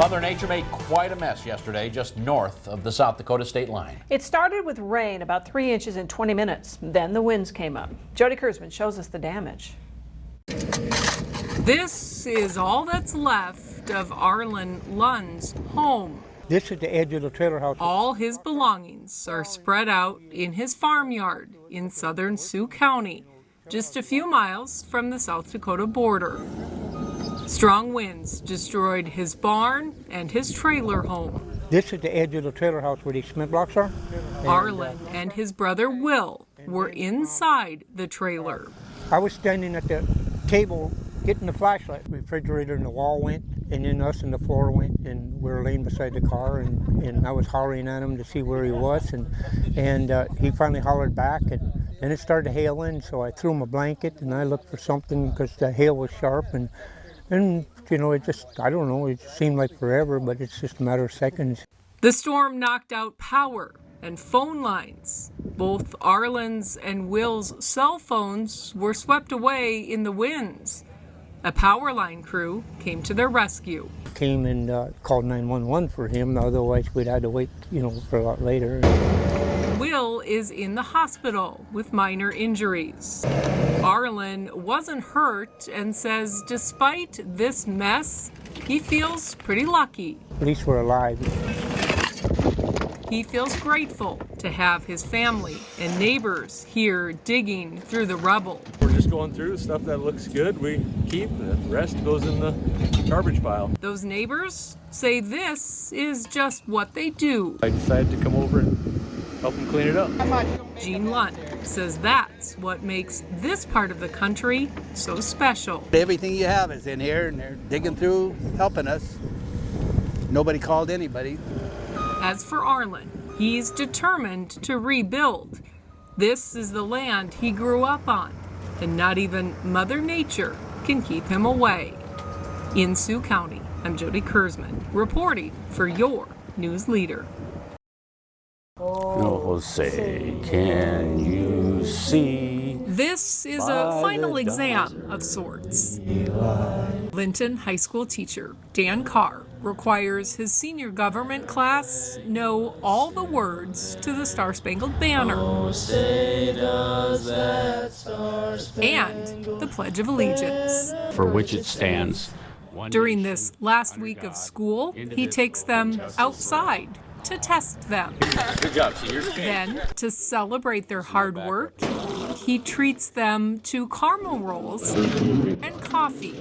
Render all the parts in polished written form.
Mother Nature made quite a mess yesterday just north of the South Dakota state line. It started with rain, about 3 inches in 20 minutes. Then the winds came up. Jody Kerzman shows us the damage. This is all that's left of Arlen Lund's home. This is the edge of the trailer house. All his belongings are spread out in his farmyard in southern Sioux County, just a few miles from the South Dakota border. Strong winds destroyed his barn and his trailer home. This is the edge of the trailer house where these cement blocks are. Arlen and his brother Will were inside the trailer. I was standing at the table getting the flashlight. The refrigerator and the wall went, and then us and the floor went, and we were laying beside the car, and I was hollering at him to see where he was, and he finally hollered back, and then it started hailing, so I threw him a blanket, and I looked for something because the hail was sharp, and you know, it just, I don't know, it just seemed like forever, but it's just a matter of seconds. The storm knocked out power and phone lines. Both Arlen's and Will's cell phones were swept away in the winds. A power line crew came to their rescue. Came and called 911 for him, otherwise we'd had to wait, you know, for a lot later. Will is in the hospital with minor injuries. Arlen wasn't hurt and says despite this mess, he feels pretty lucky. At least we're alive. He feels grateful to have his family and neighbors here digging through the rubble. We're just going through stuff that looks good, we keep, the rest goes in the garbage pile. Those neighbors say this is just what they do. I decided to come over and help them clean it up. Gene Lund says that's what makes this part of the country so special. Everything you have is in here, and they're digging through, helping us. Nobody called anybody. As for Arlen, he's determined to rebuild. This is the land he grew up on, and not even Mother Nature can keep him away. In Sioux County, I'm Jody Kerzman, reporting for your news leader. Oh, say, can you see? This is a final exam of sorts. Linton High School teacher Dan Carr requires his senior government class know all the words to the Star-Spangled Banner and the Pledge of Allegiance. For which it stands. During this last week of school, he takes them outside to test them. Good job, seniors. Then, to celebrate their hard work, he treats them to caramel rolls and coffee.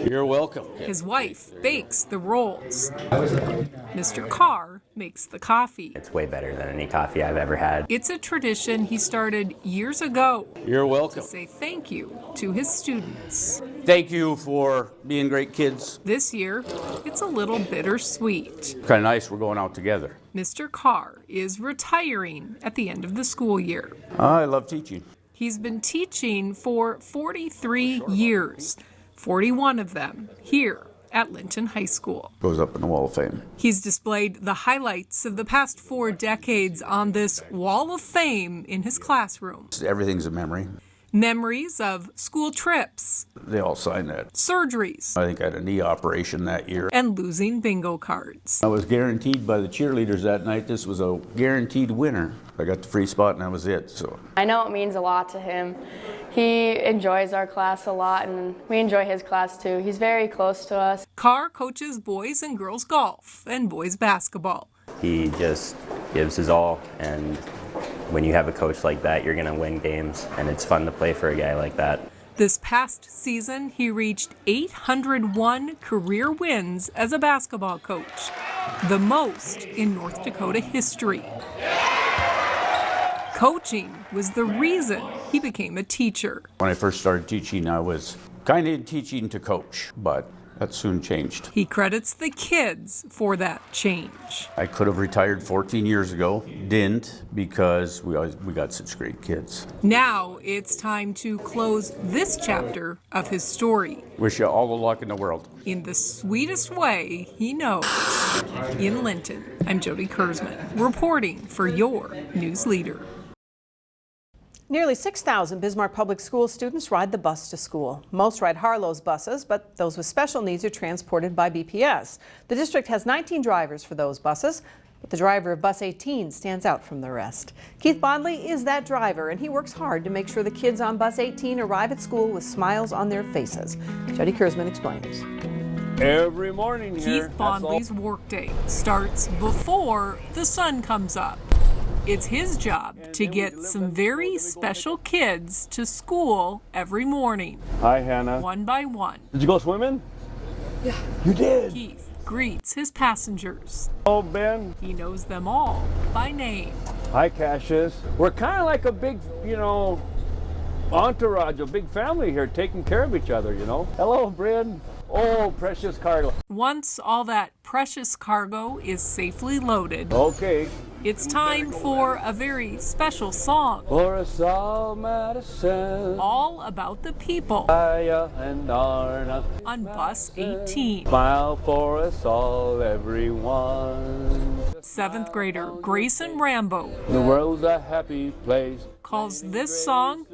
You're welcome. His wife bakes the rolls. Mr. Carr makes the coffee. It's way better than any coffee I've ever had. It's a tradition he started years ago You're welcome. to say thank you to his students. Thank you for being great kids. This year, it's a little bittersweet. Kind of nice we're going out together. Mr. Carr is retiring at the end of the school year. I love teaching. He's been teaching for 43 years, 41 of them here at Linton High School. Goes up in the Wall of Fame. He's displayed the highlights of the past 4 decades on this Wall of Fame in his classroom. Everything's a memory. Memories of school trips, They all signed that. surgeries, I think I had a knee operation that year. and losing bingo cards. I was guaranteed by the cheerleaders that night this was a guaranteed winner. I got the free spot and that was it. So I know it means a lot to him. He enjoys our class a lot, and we enjoy his class too. He's very close to us. Carr coaches boys and girls golf and boys basketball. He just gives his all, and when you have a coach like that, you're going to win games, and it's fun to play for a guy like that. This past season, he reached 801 career wins as a basketball coach, the most in North Dakota history. Coaching was the reason he became a teacher. when I first started teaching, I was kind of teaching to coach, but that soon changed. He credits the kids for that change. I could have retired 14 years ago, didn't, because we got such great kids. Now it's time to close this chapter of his story Wish you all the luck in the world. in the sweetest way he knows. In Linton, I'm Jody Kerzman, reporting for your news leader. Nearly 6,000 Bismarck Public School students ride the bus to school. Most ride Harlow's buses, but those with special needs are transported by BPS. The district has 19 drivers for those buses, but the driver of Bus 18 stands out from the rest. Keith Bondley is that driver, and he works hard to make sure the kids on Bus 18 arrive at school with smiles on their faces. Jody Kerzman explains. Every morning here. Keith Bondley's workday starts before the sun comes up. It's his job to get some very special kids to school every morning. Hi, Hannah. One by one. Did you go swimming? Yeah. You did? Keith greets his passengers. Oh, Ben. He knows them all by name. Hi, Cassius. We're kind of like a big, entourage, a big family here taking care of each other, Hello, Bryn. Oh, precious cargo. Once all that precious cargo is safely loaded, Okay. it's time for a very special song. For us all, Madison. All about the people Aya and Arna. on Bus 18. Smile for us all, everyone. 7th grader Grayson Rambo The world's a happy place. calls this song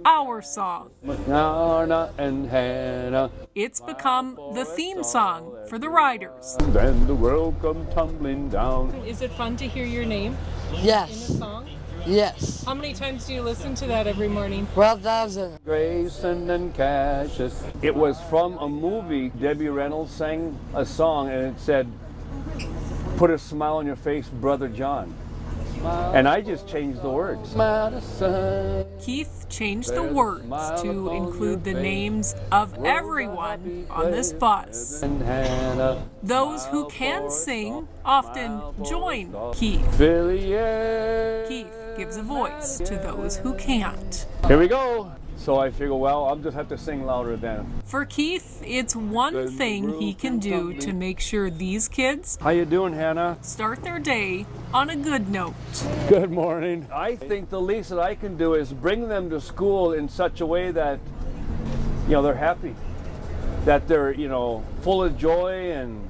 our song. Arna and Hannah. It's become the theme song for the riders. Then the world come tumbling down. Is it fun to hear your name Yes. in a song? Yes. How many times do you listen to that every morning? 12,000. Grayson and Cassius. It was from a movie. Debbie Reynolds sang a song and it said, "Put a smile on your face, Brother John." And I just changed the words. Madison. Keith changed the words to include the names of everyone on this bus. And Hannah. Those who can sing often join Keith. Philly, yeah. Keith gives a voice to those who can't. Here we go. So I figure, well, I'll just have to sing louder then. For Keith, it's one thing he can do to make sure these kids How you doing, Hannah? start their day on a good note. Good morning. I think the least that I can do is bring them to school in such a way that, they're happy. That they're, full of joy and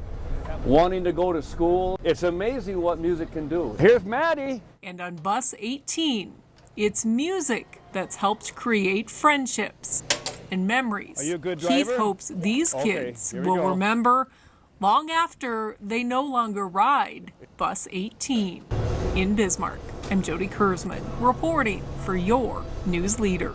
wanting to go to school. It's amazing what music can do. Here's Maddie. And on Bus 18, it's music that's helped create friendships and memories. Are you a good Keith driver? hopes these Okay, kids here we will go. remember long after they no longer ride Bus 18. In Bismarck, I'm Jody Kerzman, reporting for your news leader.